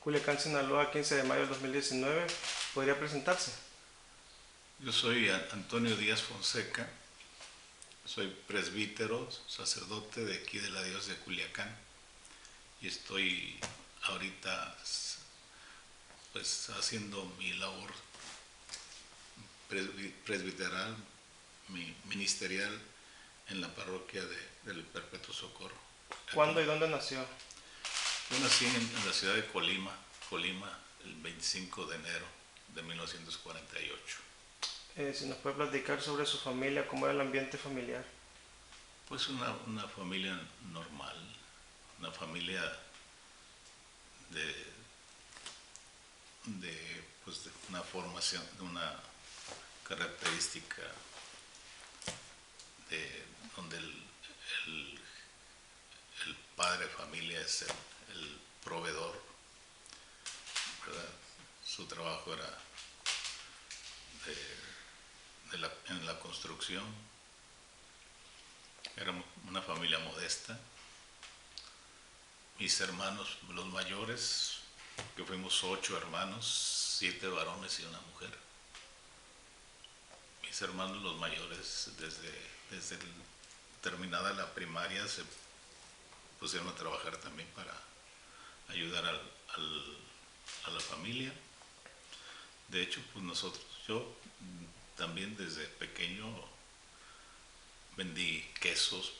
Culiacán, Sinaloa, 15 de mayo del 2019. ¿Podría presentarse? Yo soy Antonio Díaz Fonseca, soy presbítero, sacerdote de aquí de la diócesis de Culiacán y estoy ahorita pues haciendo mi labor presbiteral, mi ministerial en la parroquia del Perpetuo Socorro. ¿Cuándo Aquí. y dónde nació? Yo nací en la ciudad de Colima, el 25 de enero de 1948. Si nos puede platicar sobre su familia, cómo era el ambiente familiar. Pues una familia normal, una familia de, pues de una formación, de una característica donde el, el padre de familia es el proveedor, ¿verdad? Su trabajo era en la construcción. Era una familia modesta. Mis hermanos, los mayores, que fuimos 8 hermanos, 7 varones y una mujer. Mis hermanos, los mayores, desde terminada la primaria, se pusieron a trabajar también para ayudar a la familia. De hecho, pues yo también desde pequeño vendí quesos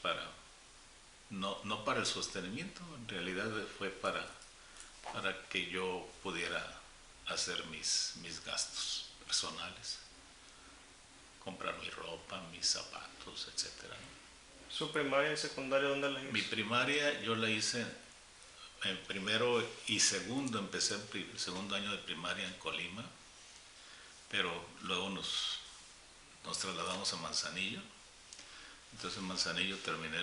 no para el sostenimiento, en realidad fue para que yo pudiera hacer mis gastos personales, comprar mi ropa, mis zapatos, etcétera. ¿Su primaria y secundaria dónde las hizo? Mi primaria yo la hice en primero y segundo, empecé el segundo año de primaria en Colima, pero luego nos trasladamos a Manzanillo. Entonces en Manzanillo terminé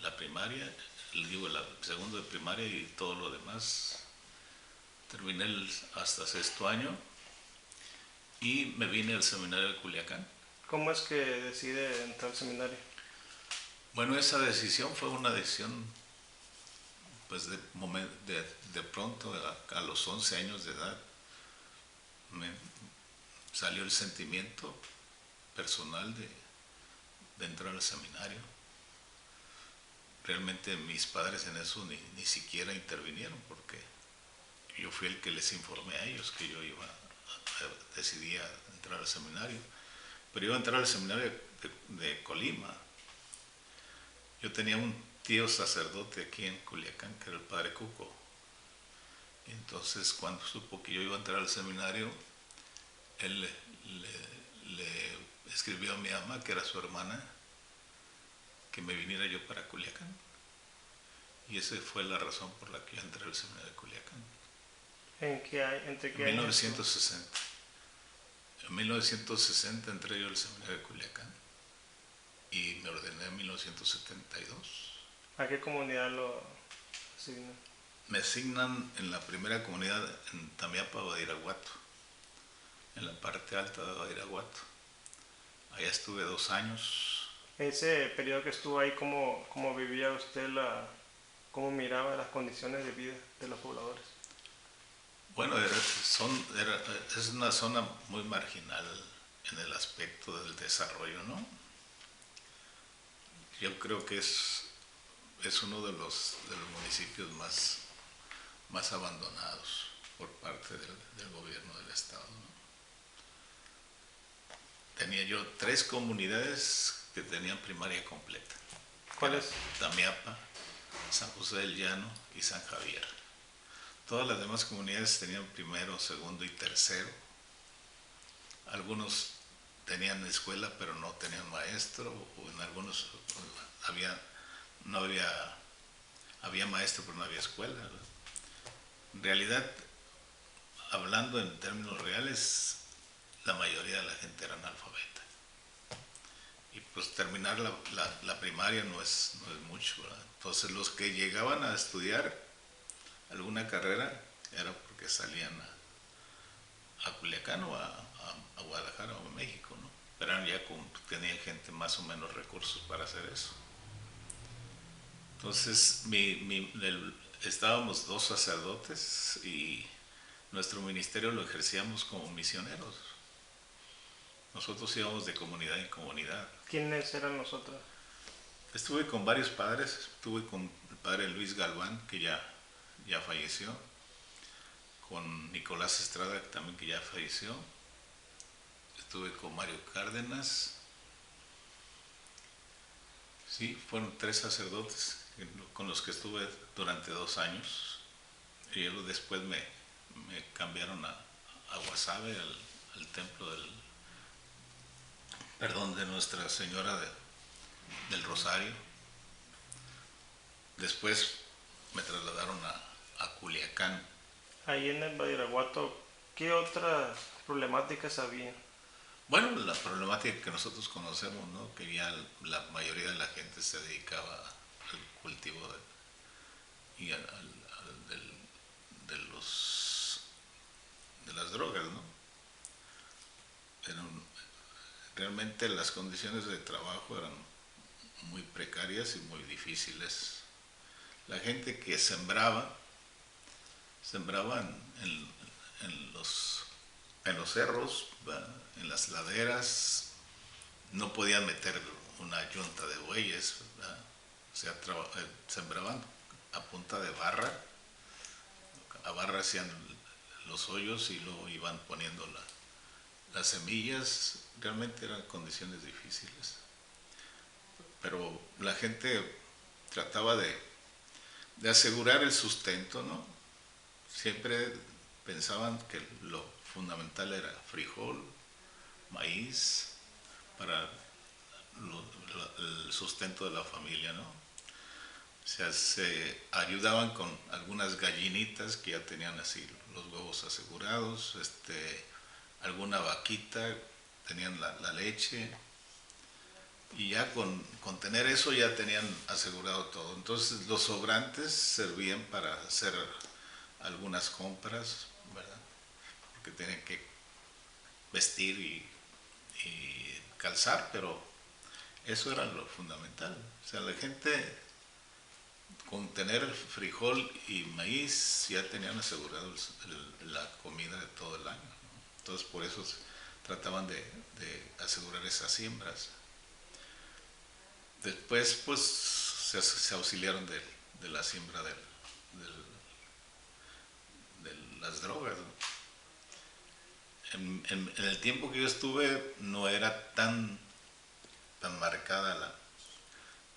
la primaria, el segundo de primaria y todo lo demás. Terminé hasta sexto año y me vine al seminario de Culiacán. ¿Cómo es que decide entrar al seminario? Bueno, esa decisión fue una decisión pues de pronto a los 11 años de edad me salió el sentimiento personal de entrar al seminario. Realmente mis padres en eso ni siquiera intervinieron, porque yo fui el que les informé a ellos que yo decidía entrar al seminario. Pero iba a entrar al seminario de Colima. Yo tenía un tío sacerdote aquí en Culiacán, que era el padre Cuco. Y entonces cuando supo que yo iba a entrar al seminario, él le escribió a mi mamá, que era su hermana, que me viniera yo para Culiacán. Y esa fue la razón por la que yo entré al seminario de Culiacán. ¿Entre qué En años? 1960. En 1960 entré yo al seminario de Culiacán y me ordené en 1972. ¿A qué comunidad lo asignan? Me asignan en la primera comunidad en Tamiapa, Badiraguato, en la parte alta de Badiraguato. Allá estuve 2 años. Ese periodo que estuvo ahí, ¿cómo vivía usted cómo miraba las condiciones de vida de los pobladores? Bueno, es una zona muy marginal en el aspecto del desarrollo, ¿no? Yo creo que es uno de los municipios más abandonados por parte del gobierno del estado, ¿no? Tenía yo 3 comunidades que tenían primaria completa. ¿Cuáles? Tamiapa, San José del Llano y San Javier. Todas las demás comunidades tenían primero, segundo y tercero. Algunos tenían escuela pero no tenían maestro, o en algunos había maestro pero no había escuela. En realidad, hablando en términos reales, la mayoría de la gente era analfabeta. Y pues terminar la primaria no es mucho, ¿verdad? Entonces los que llegaban a estudiar alguna carrera era porque salían a Culiacán o a Guadalajara o a México, ¿no? Pero ya tenían gente más o menos recursos para hacer eso. Entonces estábamos 2 sacerdotes y nuestro ministerio lo ejercíamos como misioneros. Nosotros íbamos de comunidad en comunidad. ¿Quiénes eran nosotros? Estuve con varios padres, estuve con el padre Luis Galván, que ya falleció, con Nicolás Estrada, que también que ya falleció, estuve con Mario Cárdenas, sí, fueron 3 sacerdotes con los que estuve durante 2 años, y luego después me cambiaron a Guasave, al templo de Nuestra Señora del Rosario. Después me trasladaron a Culiacán. Ahí en el Badiraguato, ¿qué otras problemáticas había? Bueno, la problemática que nosotros conocemos, ¿no? Que ya la mayoría de la gente se dedicaba al cultivo y de las drogas, ¿no? Realmente las condiciones de trabajo eran muy precarias y muy difíciles. La gente que sembraba en los cerros, ¿verdad? En las laderas, no podían meter una yunta de bueyes, ¿verdad? O sea, sembraban a punta de barra, a barra hacían los hoyos y luego iban poniendo las semillas. Realmente eran condiciones difíciles, pero la gente trataba de asegurar el sustento, ¿no? Siempre pensaban que lo fundamental era frijol, maíz, para el sustento de la familia, ¿no? O sea, se ayudaban con algunas gallinitas que ya tenían así los huevos asegurados, alguna vaquita, tenían la leche, y ya con tener eso ya tenían asegurado todo. Entonces los sobrantes servían para hacer algunas compras, ¿verdad? Porque tenían que vestir y calzar, pero eso era lo fundamental. O sea, la gente con tener frijol y maíz ya tenían asegurado la comida de todo el año, ¿no? Entonces por eso trataban de asegurar esas siembras. Después pues se auxiliaron de la siembra de las drogas, ¿no? En el tiempo que yo estuve no era tan marcada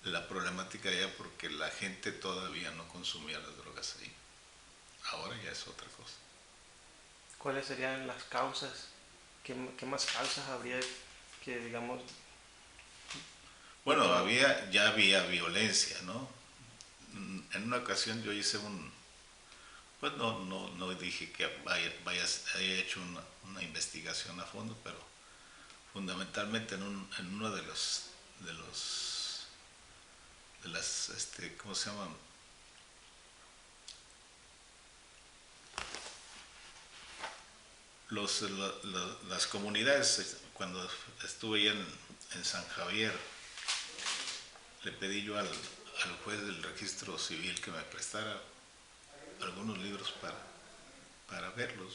la problemática allá, porque la gente todavía no consumía las drogas ahí. Ahora ya es otra cosa. ¿Cuáles serían las causas? ¿Qué más causas habría que, digamos, Bueno, ya había violencia, ¿no? En una ocasión yo hice pues no dije que haya hecho una investigación a fondo, pero fundamentalmente en uno de las, ¿cómo se llaman? Las comunidades, cuando estuve ya en San Javier, le pedí yo al juez del registro civil que me prestara algunos libros para verlos.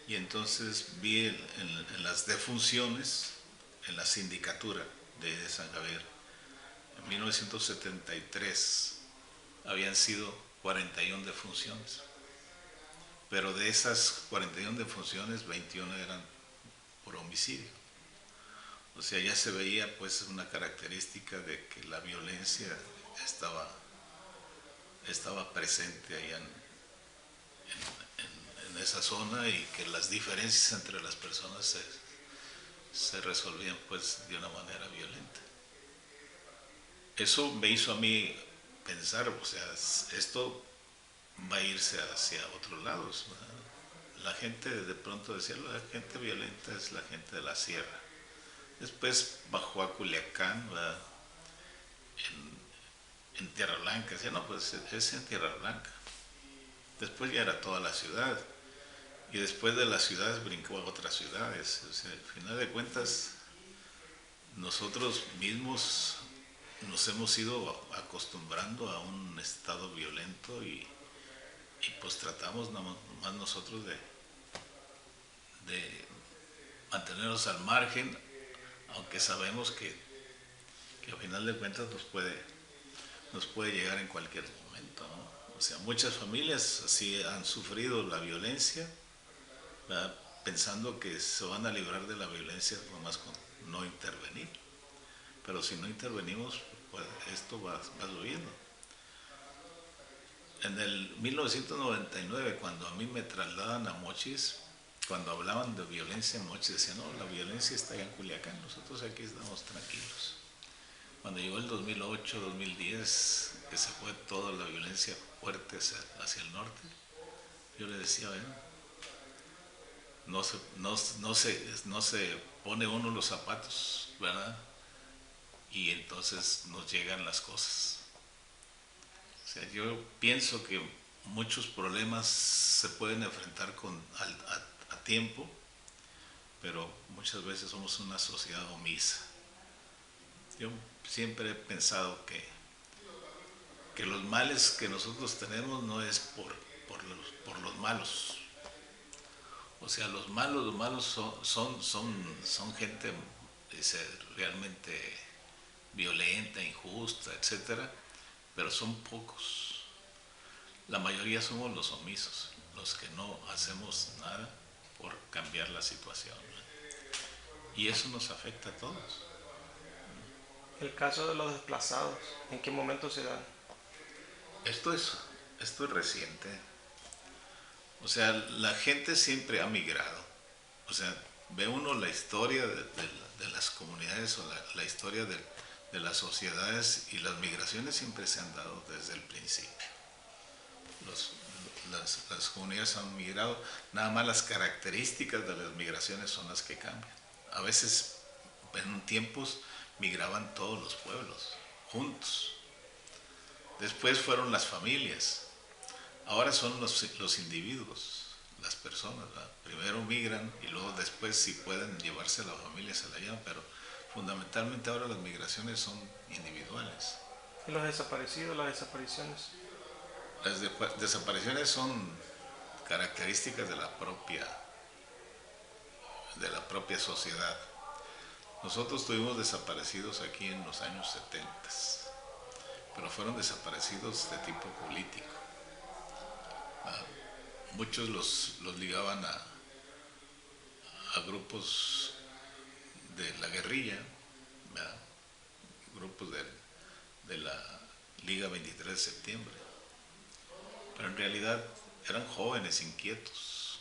Y entonces vi en las defunciones, en la sindicatura de San Javier, en 1973 habían sido 41 defunciones, pero de esas 41 defunciones, 21 eran por homicidio. O sea, ya se veía pues una característica de que la violencia estaba presente allá en esa zona, y que las diferencias entre las personas se resolvían pues de una manera violenta. Eso me hizo a mí pensar, o sea, esto va a irse hacia otros lados, ¿verdad? La gente de pronto decía, la gente violenta es la gente de la sierra. Después bajó a Culiacán, ¿verdad? En Tierra Blanca, decía, no, pues es en Tierra Blanca. Después ya era toda la ciudad, y después de las ciudades brincó a otras ciudades. O sea, al final de cuentas, nosotros mismos nos hemos ido acostumbrando a un estado violento y pues tratamos nada más nosotros de mantenernos al margen, aunque sabemos que a final de cuentas nos puede llegar en cualquier momento, ¿no? O sea, muchas familias así han sufrido la violencia, ¿verdad? Pensando que se van a librar de la violencia nomás con no intervenir. Pero si no intervenimos, pues esto va subiendo. En el 1999, cuando a mí me trasladan a Mochis, cuando hablaban de violencia en Mochis, decían, no, la violencia está allá en Culiacán, nosotros aquí estamos tranquilos. Cuando llegó el 2008, 2010, que se fue toda la violencia fuerte hacia el norte, yo le decía, bueno, no se pone uno los zapatos, ¿verdad? Y entonces nos llegan las cosas. O sea, yo pienso que muchos problemas se pueden enfrentar a tiempo, pero muchas veces somos una sociedad omisa. Yo siempre he pensado que los males que nosotros tenemos no es por los malos. O sea, los malos son gente realmente violenta, injusta, etcétera, pero son pocos. La mayoría somos los omisos, los que no hacemos nada por cambiar la situación, ¿no? Y eso nos afecta a todos. El caso de los desplazados, ¿en qué momento se da? Esto es, esto es reciente. O sea, la gente siempre ha migrado. O sea, ve uno la historia de las comunidades o la historia de las sociedades, y las migraciones siempre se han dado desde el principio. Las comunidades han migrado, nada más las características de las migraciones son las que cambian. A veces, en tiempos, migraban todos los pueblos, juntos. Después fueron las familias, ahora son los individuos, las personas, ¿verdad? Primero migran y luego después, si pueden llevarse a la familia, se la llevan, pero fundamentalmente ahora las migraciones son individuales. ¿Y los desaparecidos, las desapariciones? Las desapariciones son características de la propia sociedad. Nosotros tuvimos desaparecidos aquí en los años 70, pero fueron desaparecidos de tipo político. Muchos los ligaban a grupos de la guerrilla, ¿verdad? Grupos de la Liga 23 de septiembre, pero en realidad eran jóvenes inquietos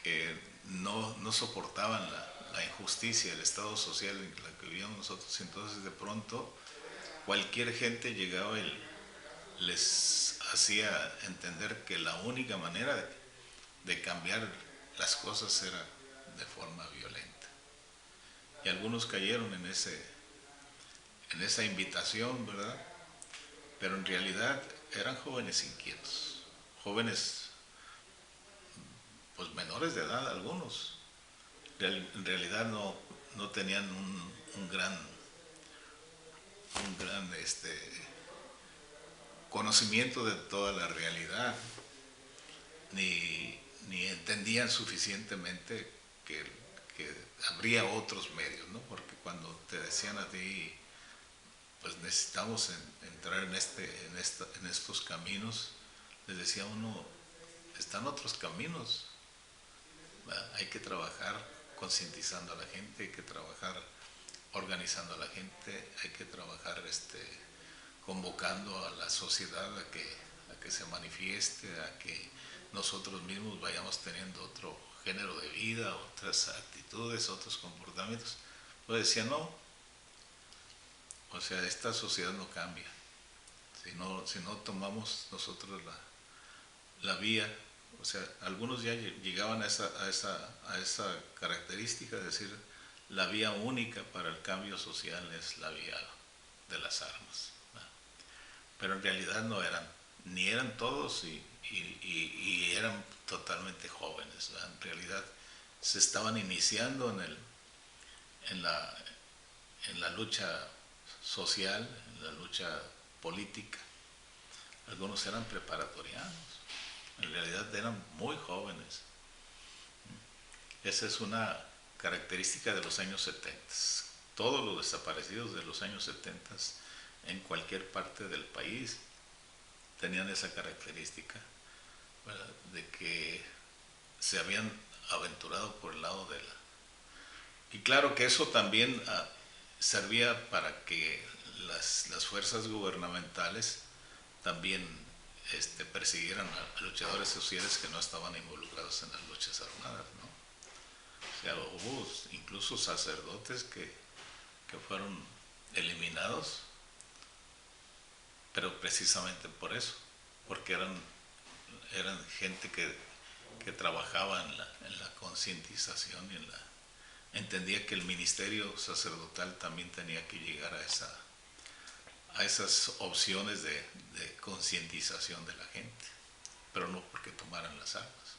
que no soportaban la injusticia, el estado social en el que vivíamos nosotros, y entonces de pronto cualquier gente llegaba y les hacía entender que la única manera de cambiar las cosas era de forma violenta. Y algunos cayeron en esa invitación, ¿verdad? Pero en realidad eran jóvenes inquietos, jóvenes pues menores de edad algunos. En realidad no tenían un gran conocimiento de toda la realidad, ni entendían suficientemente que habría otros medios, ¿no? Porque cuando te decían a ti, pues necesitamos entrar en estos caminos, les decía uno, están otros caminos, ¿verdad? Hay que trabajar concientizando a la gente, hay que trabajar organizando a la gente, hay que trabajar convocando a la sociedad a que se manifieste, a que nosotros mismos vayamos teniendo otro género de vida, otras actitudes, otros comportamientos. Pues decía, no, o sea, esta sociedad no cambia si no tomamos nosotros la vía. O sea, algunos ya llegaban a esa característica de decir, la vía única para el cambio social es la vía de las armas, ¿no? Pero en realidad no ni eran todos y eran totalmente jóvenes, ¿no? En realidad se estaban iniciando en la lucha social, la lucha política. Algunos eran preparatorianos, en realidad eran muy jóvenes. Esa es una característica de los años 70. Todos los desaparecidos de los años 70 en cualquier parte del país tenían esa característica, ¿verdad?, de que se habían aventurado por el lado de la... Y claro que eso también servía para que las fuerzas gubernamentales también persiguieran a luchadores sociales que no estaban involucrados en las luchas armadas, ¿no? O sea, hubo incluso sacerdotes que fueron eliminados, pero precisamente por eso, porque eran gente que trabajaba en la concientización y entendía que el ministerio sacerdotal también tenía que llegar a esas opciones de concientización de la gente, pero no porque tomaran las armas.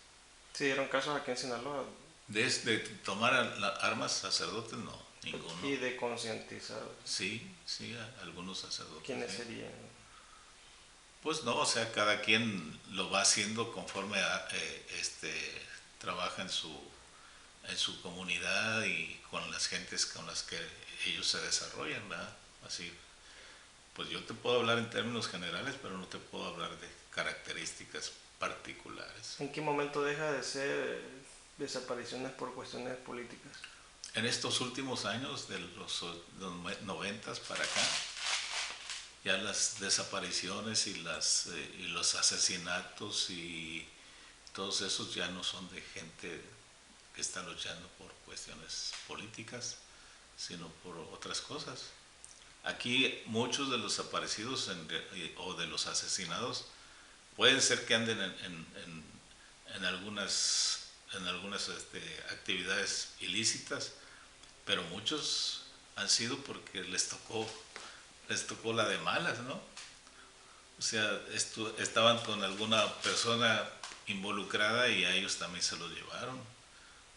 Sí, dieron casos aquí en Sinaloa. De tomar armas sacerdotes, no, ninguno. Y de concientizar. Sí, algunos sacerdotes. ¿Quiénes serían? Pues no, o sea, cada quien lo va haciendo conforme trabaja en su comunidad y con las gentes con las que ellos se desarrollan, ¿verdad? Así, pues yo te puedo hablar en términos generales, pero no te puedo hablar de características particulares. ¿En qué momento deja de ser desapariciones por cuestiones políticas? En estos últimos años, de los 90 para acá, ya las desapariciones y los asesinatos y todos esos ya no son de gente que está luchando por cuestiones políticas, sino por otras cosas. Aquí muchos de los desaparecidos o de los asesinados pueden ser que anden en algunas actividades ilícitas, pero muchos han sido porque les tocó la de malas, ¿no? O sea, estaban con alguna persona involucrada y a ellos también se los llevaron,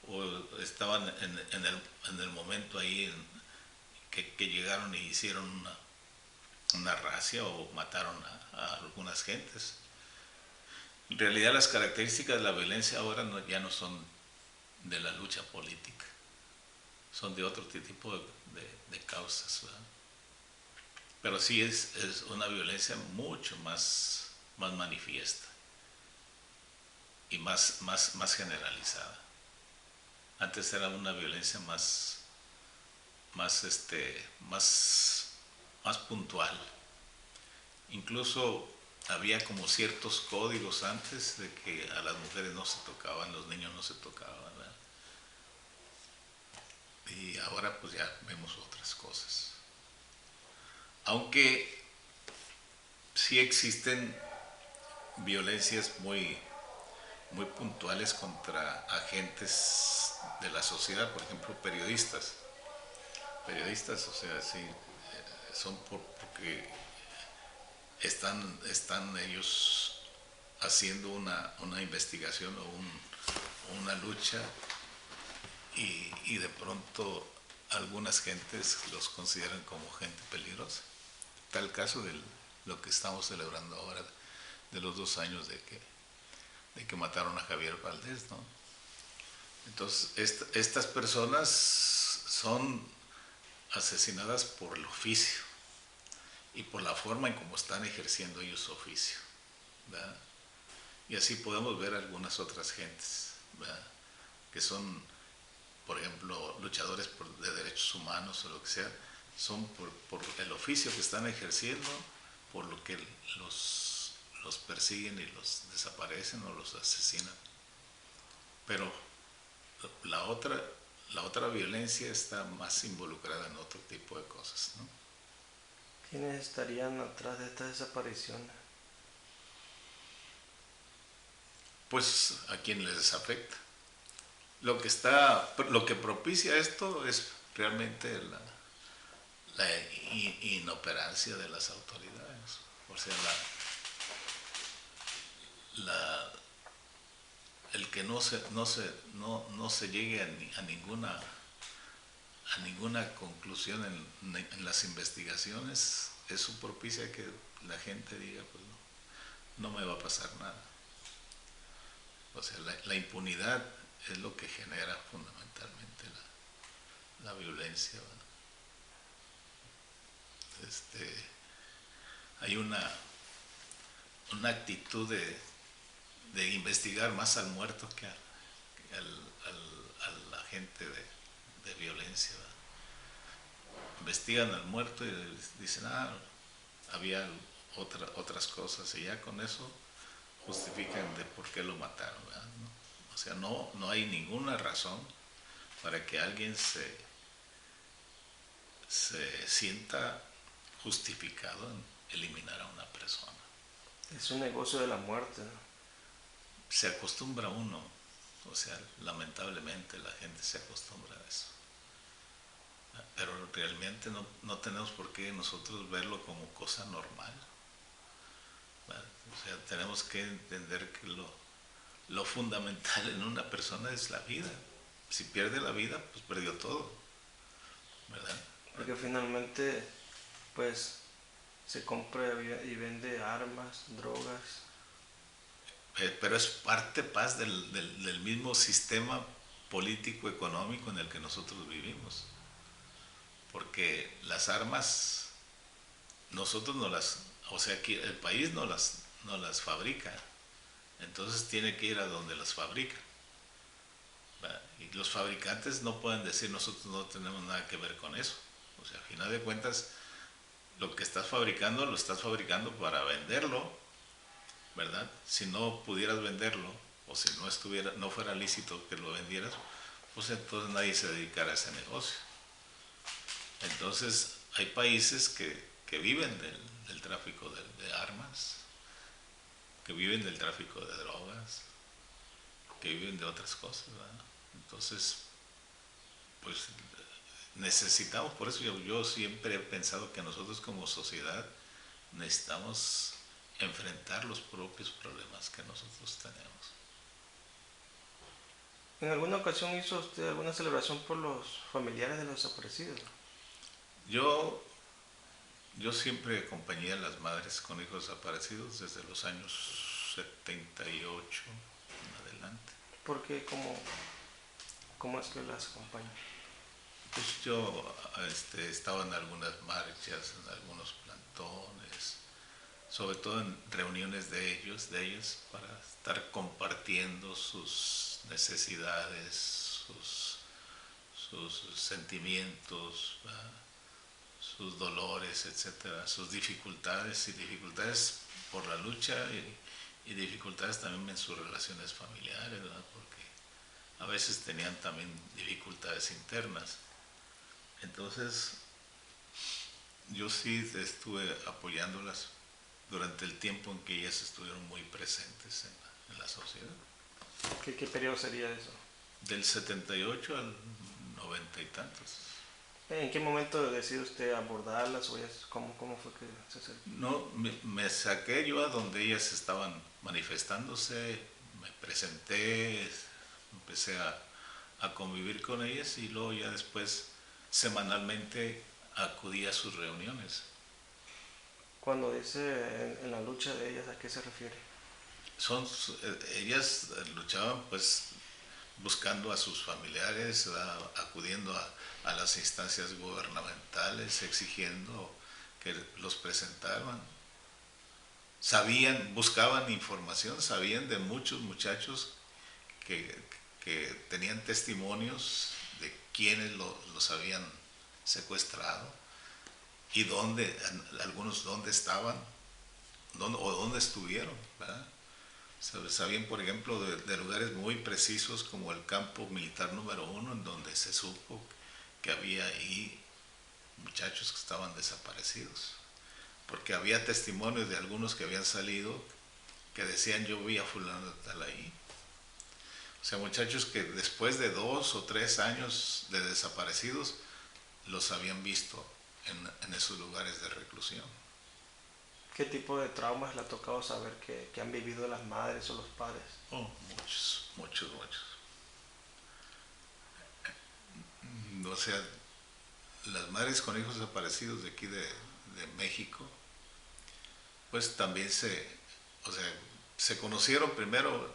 o estaban en el momento ahí que llegaron y hicieron una racia o mataron a algunas gentes. En realidad las características de la violencia ahora ya no son de la lucha política, son de otro tipo de causas, ¿verdad? Pero sí es una violencia mucho más manifiesta y más generalizada. Antes era una violencia más puntual. Incluso había como ciertos códigos antes de que a las mujeres no se tocaban, los niños no se tocaban, ¿verdad? Y ahora pues ya vemos otras cosas. Aunque sí existen violencias muy puntuales contra agentes de la sociedad, por ejemplo, periodistas. Periodistas, o sea, sí, son porque están ellos haciendo una investigación o una lucha y de pronto algunas gentes los consideran como gente peligrosa. Tal caso de lo que estamos celebrando ahora, de los 2 años de que mataron a Javier Valdés, ¿no? Entonces, estas personas son asesinadas por el oficio y por la forma en cómo están ejerciendo ellos su oficio, ¿verdad? Y así podemos ver algunas otras gentes, ¿verdad?, que son, por ejemplo, luchadores de derechos humanos o lo que sea, son por el oficio que están ejerciendo, por lo que los persiguen y los desaparecen o los asesinan. Pero la otra violencia está más involucrada en otro tipo de cosas, ¿no? ¿Quiénes estarían atrás de estas desapariciones? Pues a quien les afecta. Lo que propicia esto es realmente la inoperancia de las autoridades. O sea, el que no se llegue a ninguna conclusión en las investigaciones eso propicia que la gente diga, pues no me va a pasar nada. O sea, la impunidad es lo que genera fundamentalmente la violencia, ¿verdad? Hay una actitud de investigar más al muerto que al agente de violencia, ¿verdad? Investigan al muerto y dicen, había otras cosas, y ya con eso justifican de por qué lo mataron, ¿verdad? O sea, no hay ninguna razón para que alguien se sienta justificado en eliminar a una persona. Es un negocio de la muerte, ¿no? Se acostumbra uno, o sea, lamentablemente la gente se acostumbra a eso. Pero realmente no tenemos por qué nosotros verlo como cosa normal, ¿verdad? O sea, tenemos que entender que lo fundamental en una persona es la vida. Si pierde la vida, pues perdió todo, ¿verdad? Porque finalmente, pues, se compra y vende armas, drogas. Pero es parte paz del mismo sistema político económico en el que nosotros vivimos, porque las armas nosotros no las, o sea, aquí el país no las fabrica, entonces tiene que ir a donde las fabrica, ¿verdad? Y los fabricantes no pueden decir nosotros no tenemos nada que ver con eso. O sea, a final de cuentas lo que estás fabricando lo estás fabricando para venderlo, ¿verdad? Si no pudieras venderlo, o si no fuera lícito que lo vendieras, pues entonces nadie se dedicara a ese negocio. Entonces hay países que viven del tráfico de armas, que viven del tráfico de drogas, que viven de otras cosas, ¿verdad? Entonces, pues necesitamos, por eso yo siempre he pensado que nosotros como sociedad necesitamos enfrentar los propios problemas que nosotros tenemos. ¿En alguna ocasión hizo usted alguna celebración por los familiares de los desaparecidos? Yo siempre acompañé a las madres con hijos desaparecidos desde los años 78 en adelante. ¿Por qué? ¿Cómo es que las acompaña? Pues yo estaba en algunas marchas, en algunos plantones, sobre todo en reuniones de ellos, para estar compartiendo sus necesidades, sus sentimientos, ¿verdad? Sus dolores, etcétera, sus dificultades por la lucha y dificultades también en sus relaciones familiares, ¿verdad? Porque a veces tenían también dificultades internas. Entonces, yo sí estuve apoyándolas durante el tiempo en que ellas estuvieron muy presentes en la sociedad. ¿Qué periodo sería eso? Del 78 al 90 y tantos. ¿En qué momento decidió usted abordarlas o cómo fue que se acercó? No, me saqué yo a donde ellas estaban manifestándose, me presenté, empecé a convivir con ellas y luego ya después semanalmente acudí a sus reuniones. Cuando dice en la lucha de ellas, ¿a qué se refiere? Ellas luchaban pues buscando a sus familiares, acudiendo a las instancias gubernamentales, exigiendo que los presentaran. Buscaban información, sabían de muchos muchachos que tenían testimonios de quienes los habían secuestrado y algunos dónde estaban o dónde estuvieron, ¿verdad? Sabían, por ejemplo, de lugares muy precisos como el campo militar número 1, en donde se supo que había ahí muchachos que estaban desaparecidos, porque había testimonios de algunos que habían salido que decían yo vi a fulano de tal ahí. O sea, muchachos que después de 2 o 3 años de desaparecidos los habían visto en esos lugares de reclusión. ¿Qué tipo de traumas le ha tocado saber que han vivido las madres o los padres? Oh, muchos. O sea, las madres con hijos desaparecidos de aquí de de México, pues también o sea, se conocieron primero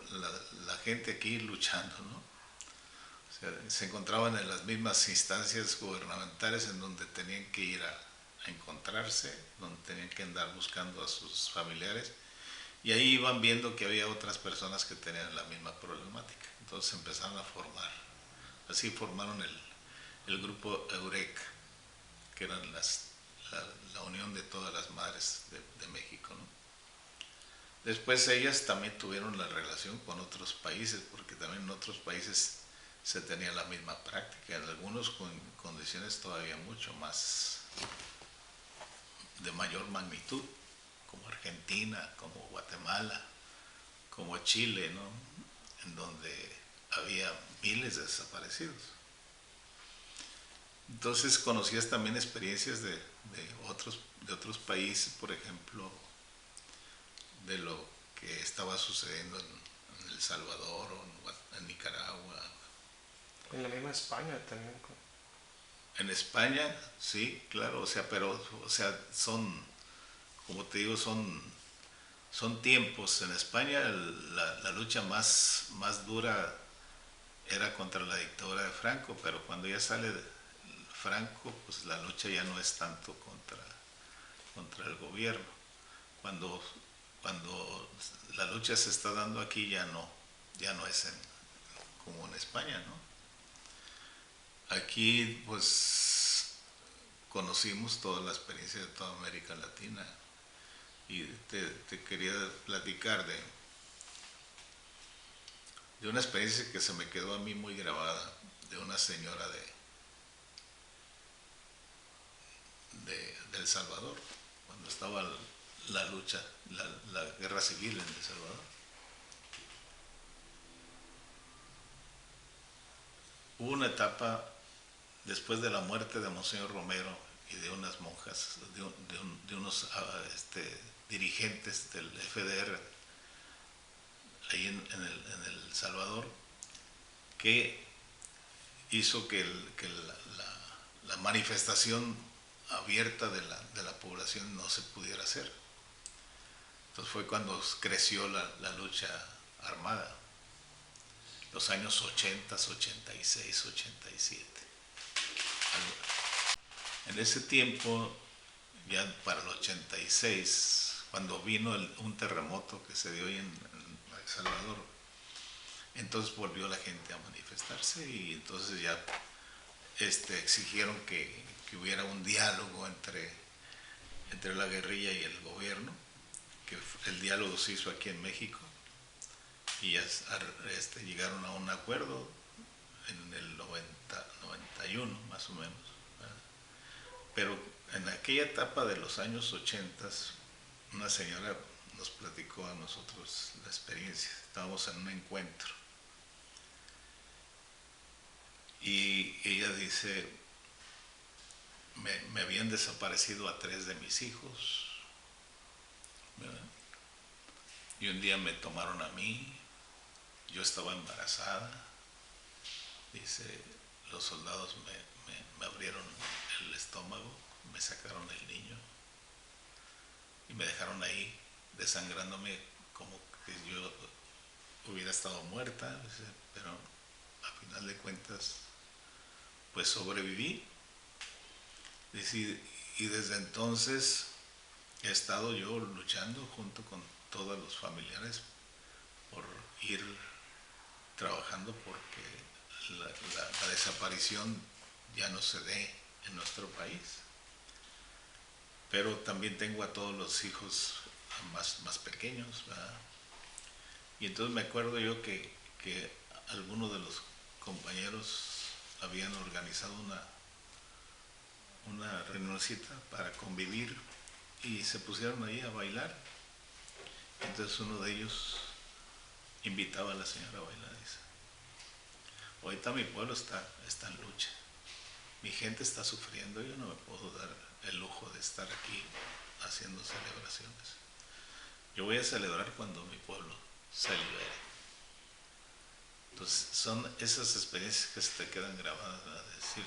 la gente aquí luchando, ¿no? O sea, se encontraban en las mismas instancias gubernamentales en donde tenían que ir a encontrarse, donde tenían que andar buscando a sus familiares, y ahí iban viendo que había otras personas que tenían la misma problemática. Entonces empezaron a formar. Así formaron el grupo Eureka, que eran la unión de todas las madres de México, ¿no? Después ellas también tuvieron la relación con otros países, porque también en otros países se tenía la misma práctica, en algunos con condiciones todavía mucho más de mayor magnitud, como Argentina, como Guatemala, como Chile, ¿no? En donde había miles de desaparecidos. Entonces conocías también experiencias de otros países, por ejemplo, de lo que estaba sucediendo en El Salvador o en Nicaragua. En la misma España también. En España, sí, claro, o sea, pero, o sea, como te digo, son tiempos. En España la lucha más dura era contra la dictadura de Franco, pero cuando ya sale Franco, pues la lucha ya no es tanto contra el gobierno. Cuando, cuando la lucha se está dando aquí ya no es como en España, ¿no? Aquí pues conocimos toda la experiencia de toda América Latina y te quería platicar de una experiencia que se me quedó a mí muy grabada, de una señora de El Salvador, cuando estaba la lucha, la guerra civil en El Salvador. Hubo una etapa después de la muerte de Monseñor Romero y de unas monjas, de unos dirigentes del FDR ahí en el Salvador, que hizo que la manifestación abierta de la población no se pudiera hacer. Entonces fue cuando creció la lucha armada, los años 80, 86, 87. En ese tiempo, ya para el 86, cuando vino un terremoto que se dio ahí en El Salvador, entonces volvió la gente a manifestarse y entonces ya exigieron que hubiera un diálogo entre la guerrilla y el gobierno, que el diálogo se hizo aquí en México y ya llegaron a un acuerdo en el 91 más o menos, ¿verdad? Pero en aquella etapa de los años 80, una señora nos platicó a nosotros la experiencia. Estábamos en un encuentro y ella dice, me habían desaparecido a 3 de mis hijos, ¿verdad? Y un día me tomaron a mí, yo estaba embarazada, dice, los soldados me abrieron el estómago, me sacaron el niño y me dejaron ahí desangrándome como que yo hubiera estado muerta, dice, pero a final de cuentas pues sobreviví. Dice, y desde entonces he estado yo luchando junto con todos los familiares por ir trabajando porque la desaparición ya no se dé en nuestro país. Pero también tengo a todos los hijos más pequeños, ¿verdad? Y entonces me acuerdo yo que algunos de los compañeros habían organizado una reunioncita para convivir y se pusieron ahí a bailar. Entonces uno de ellos invitaba a la señora a bailar. Dice, ahorita mi pueblo está en lucha, mi gente está sufriendo, yo no me puedo dar el lujo de estar aquí haciendo celebraciones. Yo voy a celebrar cuando mi pueblo se libere. Entonces son esas experiencias que se te quedan grabadas, a decir,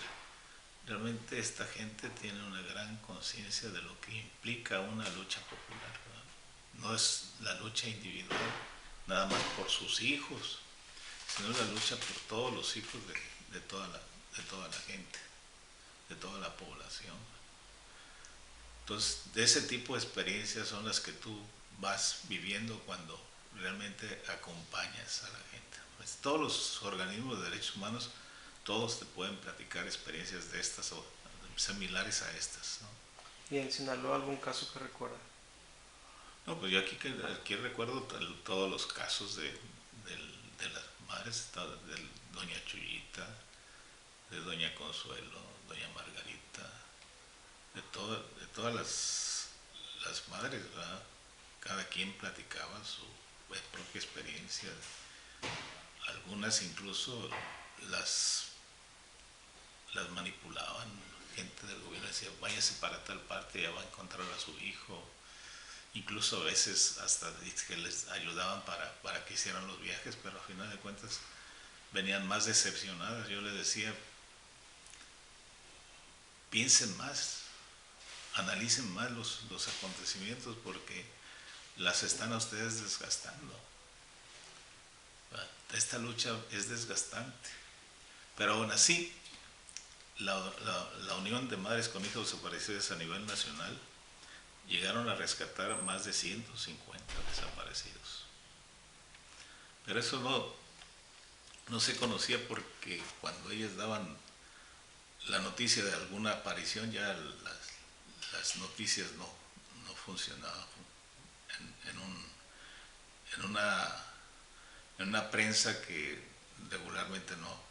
realmente esta gente tiene una gran conciencia de lo que implica una lucha popular, ¿verdad? No es la lucha individual, nada más por sus hijos, sino la lucha por todos los hijos de toda la gente, de toda la población. Entonces, de ese tipo de experiencias son las que tú vas viviendo cuando realmente acompañas a la gente. Pues, todos los organismos de derechos humanos, todos te pueden platicar experiencias de estas o similares a estas, ¿no? ¿Y en Sinaloa algún caso que recuerda? No, pues yo aquí recuerdo todos los casos de las madres, de doña Chuyita, de doña Consuelo, doña Margarita, de todas las madres, ¿verdad? Cada quien platicaba su propia experiencia. Algunas incluso las, las manipulaban, gente del gobierno decía, váyase para tal parte, ya va a encontrar a su hijo. Incluso a veces hasta que les ayudaban para que hicieran los viajes, pero a final de cuentas venían más decepcionadas. Yo les decía, piensen más, analicen más los acontecimientos porque las están a ustedes desgastando. Esta lucha es desgastante, pero aún así la Unión de Madres con Hijos Desaparecidos a nivel nacional llegaron a rescatar más de 150 desaparecidos. Pero eso no se conocía porque cuando ellas daban la noticia de alguna aparición ya las noticias no funcionaban en, en, una, en una prensa que regularmente no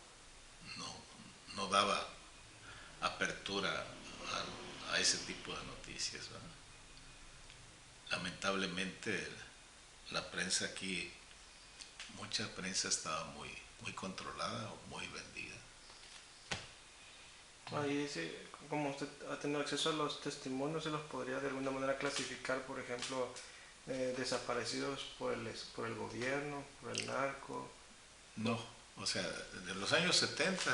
daba apertura a ese tipo de noticias, ¿verdad? Lamentablemente la prensa aquí, mucha prensa estaba muy controlada o muy vendida. Ahí sí, como usted ha tenido acceso a los testimonios, se los podría de alguna manera clasificar, por ejemplo, desaparecidos por el gobierno, por el narco. No, o sea, de los años 70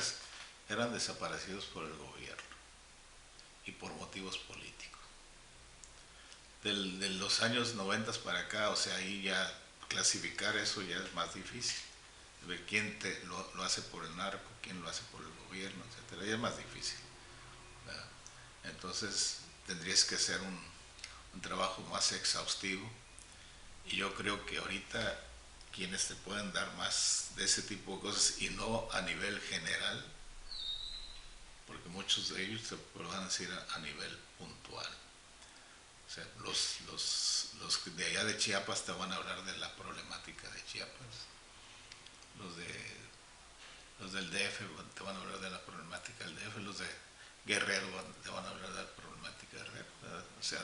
eran desaparecidos por el gobierno y por motivos políticos. De los años 90 para acá, o sea, ahí ya clasificar eso ya es más difícil. Ver quién lo hace por el narco, quién lo hace por el gobierno, etcétera, ya es más difícil, ¿verdad? Entonces tendrías que hacer un trabajo más exhaustivo y yo creo que ahorita quienes te pueden dar más de ese tipo de cosas y no a nivel general, porque muchos de ellos te lo van a decir a nivel puntual. O sea, los de allá de Chiapas te van a hablar de la problemática de Chiapas, los del DF te van a hablar de la problemática del DF, los de Guerrero te van a hablar de la problemática de Guerrero, ¿verdad? O sea,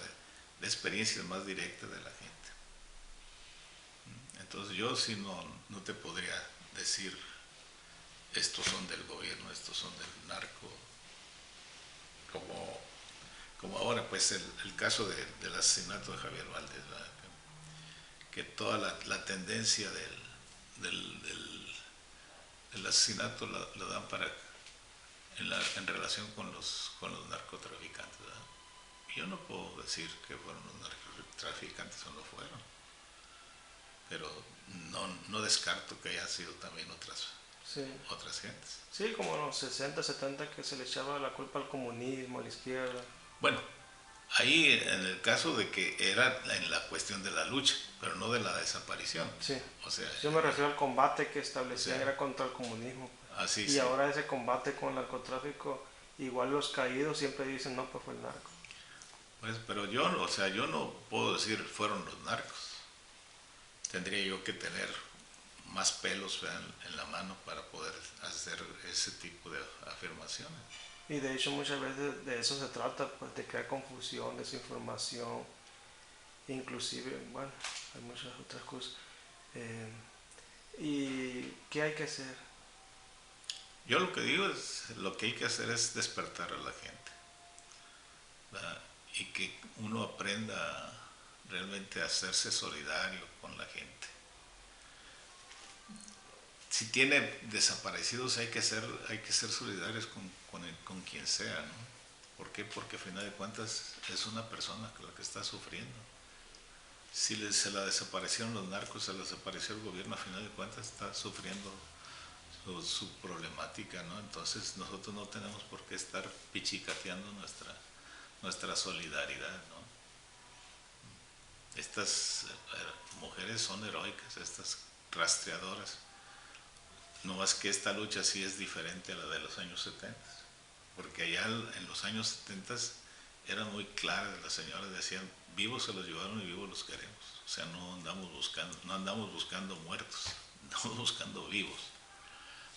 de experiencias más directas de la gente. Entonces yo sí no te podría decir estos son del gobierno, estos son del narco, como ahora pues el caso del asesinato de Javier Valdez, ¿verdad? Que toda la tendencia del asesinato lo dan en relación con los narcotraficantes, ¿verdad? Yo no puedo decir que fueron los narcotraficantes o no fueron, pero no descarto que hayan sido también Sí. otras gentes. Sí, como en los 60, 70 que se le echaba la culpa al comunismo, a la izquierda. Bueno, ahí en el caso de que era en la cuestión de la lucha, pero no de la desaparición. Sí. O sea, Yo me refiero al combate que establecían, sí, era contra el comunismo. así Y sí. ahora ese combate con el narcotráfico, igual los caídos siempre dicen, no, pues fue el narco. Pues, pero yo no puedo decir fueron los narcos. Tendría yo que tener más pelos en la mano para poder hacer ese tipo de afirmaciones. Y de hecho muchas veces de eso se trata, pues de crear confusión, desinformación, inclusive, bueno, hay muchas otras cosas. Eh, ¿Y qué hay que hacer? Yo lo que digo es, lo que hay que hacer es despertar a la gente, ¿verdad? Y que uno aprenda realmente a hacerse solidario con la gente. si tiene desaparecidos hay que ser solidarios con quien sea, ¿no? ¿Por qué? Porque al final de cuentas es una persona la que está sufriendo. Si se la desaparecieron los narcos, se la desapareció el gobierno, al final de cuentas está sufriendo su problemática, ¿no? Entonces nosotros no tenemos por qué estar pichicateando nuestra solidaridad, ¿no? Estas mujeres son heroicas, estas rastreadoras. No más que esta lucha sí es diferente a la de los años 70, porque allá en los años 70 era muy clara, las señoras decían, vivos se los llevaron y vivos los queremos. O sea, no andamos buscando muertos, andamos buscando vivos.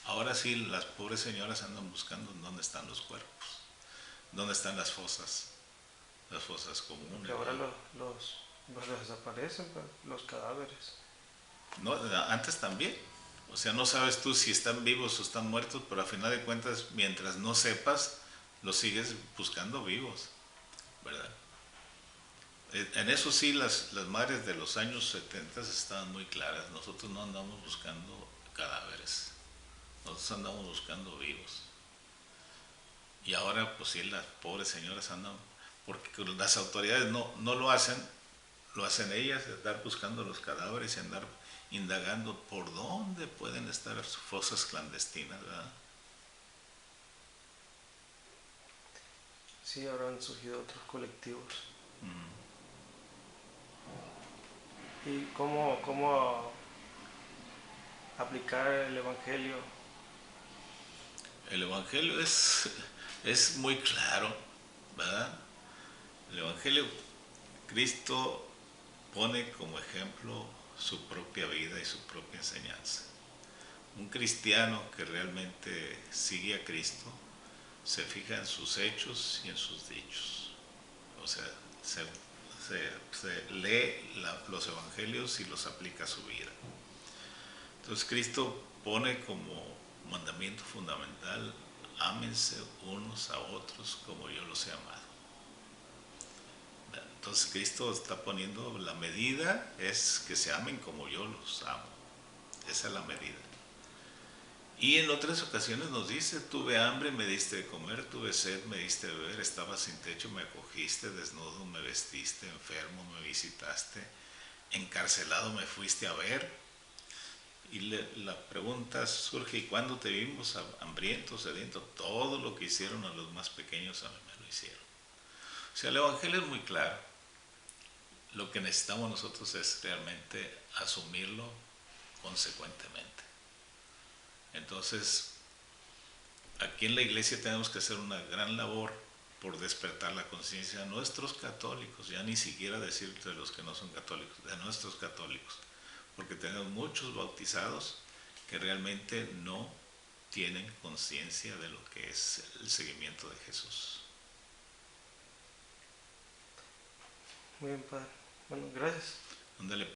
Ahora sí, las pobres señoras andan buscando dónde están los cuerpos, dónde están las fosas comunes. Porque ahora los desaparecen, pues, los cadáveres. No, antes también. O sea, no sabes tú si están vivos o están muertos, pero a final de cuentas, mientras no sepas, los sigues buscando vivos, ¿verdad? En eso sí, las madres de los años 70 estaban muy claras. Nosotros no andamos buscando cadáveres, nosotros andamos buscando vivos. Y ahora, pues sí, las pobres señoras andan, porque las autoridades no lo hacen ellas, andar buscando los cadáveres y andar indagando por dónde pueden estar fosas clandestinas, ¿verdad? Sí, ahora han surgido otros colectivos. ¿Y cómo aplicar el Evangelio? El Evangelio es muy claro, ¿verdad? El Evangelio, Cristo pone como ejemplo su propia vida y su propia enseñanza. Un cristiano que realmente sigue a Cristo se fija en sus hechos y en sus dichos. O sea, se lee los evangelios y los aplica a su vida. Entonces Cristo pone como mandamiento fundamental: ámense unos a otros como yo los he amado. Entonces Cristo está poniendo la medida, es que se amen como yo los amo. Esa es la medida. Y en otras ocasiones nos dice: tuve hambre, me diste de comer, tuve sed, me diste de beber, estaba sin techo, me acogiste, desnudo, me vestiste, enfermo, me visitaste, encarcelado, me fuiste a ver. Y la pregunta surge: ¿y cuándo te vimos hambriento, sediento? Todo lo que hicieron a los más pequeños a mí me lo hicieron. O sea, el Evangelio es muy claro. Lo que necesitamos nosotros es realmente asumirlo consecuentemente. Entonces, aquí en la iglesia tenemos que hacer una gran labor por despertar la conciencia de nuestros católicos, ya ni siquiera decir de los que no son católicos, de nuestros católicos, porque tenemos muchos bautizados que realmente no tienen conciencia de lo que es el seguimiento de Jesús. Muy bien, Padre. Bueno, gracias. Ándale.